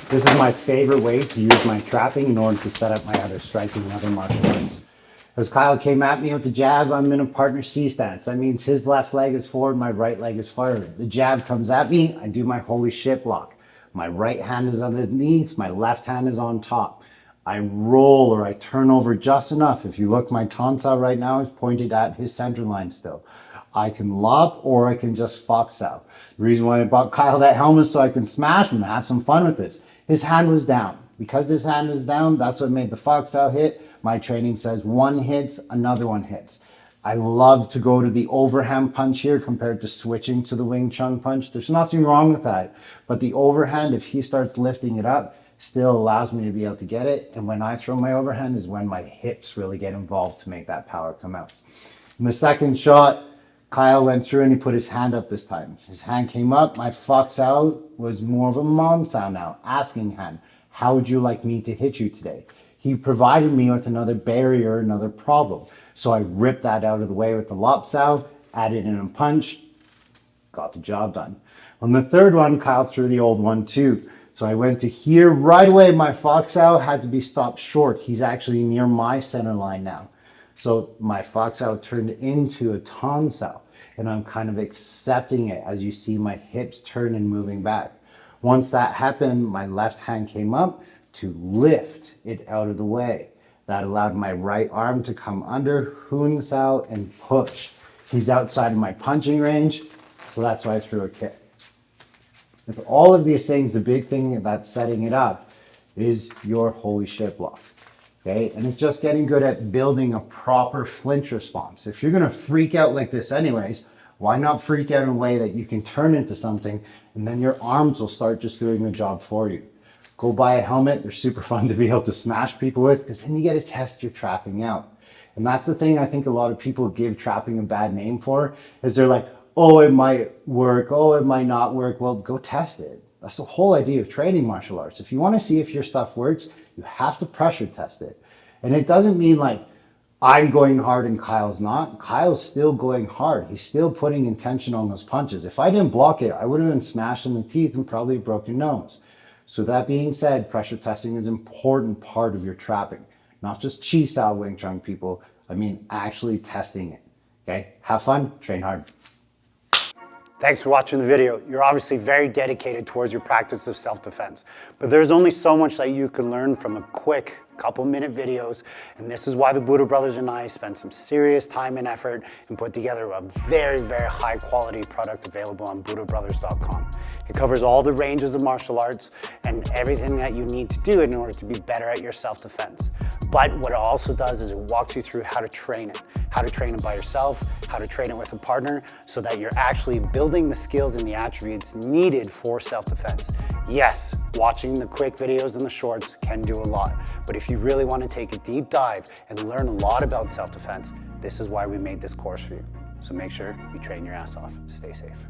This is my favorite way to use my trapping in order to set up my other striking and other martial arts. As Kyle came at me with the jab, I'm in a partner C stance. That means his left leg is forward, my right leg is forward. The jab comes at me, I do my holy shit block. My right hand is underneath, my left hand is on top. I roll or I turn over just enough. If you look, my tonsao right now is pointed at his center line still. I can lop or I can just fox out. The reason why I bought Kyle that helmet is so I can smash him and have some fun with this. His hand was down. Because his hand was down, that's what made the fox out hit. My training says one hits, another one hits. I love to go to the overhand punch here compared to switching to the Wing Chun punch. There's nothing wrong with that. But the overhand, if he starts lifting it up, still allows me to be able to get it. And when I throw my overhand is when my hips really get involved to make that power come out. In the second shot, Kyle went through and he put his hand up this time. His hand came up. My fox out was more of a mom sound now, asking hand. How would you like me to hit you today? He provided me with another barrier, another problem. So I ripped that out of the way with the lop sao, added in a punch, got the job done. On the third one, Kyle threw the old one too. So I went to here right away. My fox out had to be stopped short. He's actually near my center line now. So my fox out turned into a tonsao, and I'm kind of accepting it as you see my hips turn and moving back. Once that happened, my left hand came up to lift it out of the way. That allowed my right arm to come under, hun sao, and push. He's outside of my punching range, so that's why I threw a kick. With all of these things, the big thing that's setting it up is your holy shit block. Okay, and it's just getting good at building a proper flinch response. If you're gonna freak out like this anyways, why not freak out in a way that you can turn into something and then your arms will start just doing the job for you. Go buy a helmet. They're super fun to be able to smash people with because then you get to test your trapping out. And that's the thing I think a lot of people give trapping a bad name for is they're like, oh, it might work. Oh, it might not work. Well, go test it. That's the whole idea of training martial arts. If you want to see if your stuff works, you have to pressure test it. And it doesn't mean like I'm going hard and Kyle's not. Kyle's still going hard. He's still putting intention on those punches. If I didn't block it, I would have been smashed in the teeth and probably a broken nose. So that being said, pressure testing is an important part of your trapping. Not just chi style Wing Chun people. I mean actually testing it. Okay? Have fun, train hard. Thanks for watching the video. You're obviously very dedicated towards your practice of self-defense, but there's only so much that you can learn from a quick couple-minute videos, and this is why the Budo brothers and I spent some serious time and effort and put together a very, very high-quality product available on budobrothers.com. It covers all the ranges of martial arts and everything that you need to do in order to be better at your self-defense. But what it also does is it walks you through how to train it by yourself, how to train it with a partner, so that you're actually building the skills and the attributes needed for self-defense. Yes, watching the quick videos and the shorts can do a lot, but if you really want to take a deep dive and learn a lot about self-defense, this is why we made this course for you. So make sure you train your ass off. Stay safe.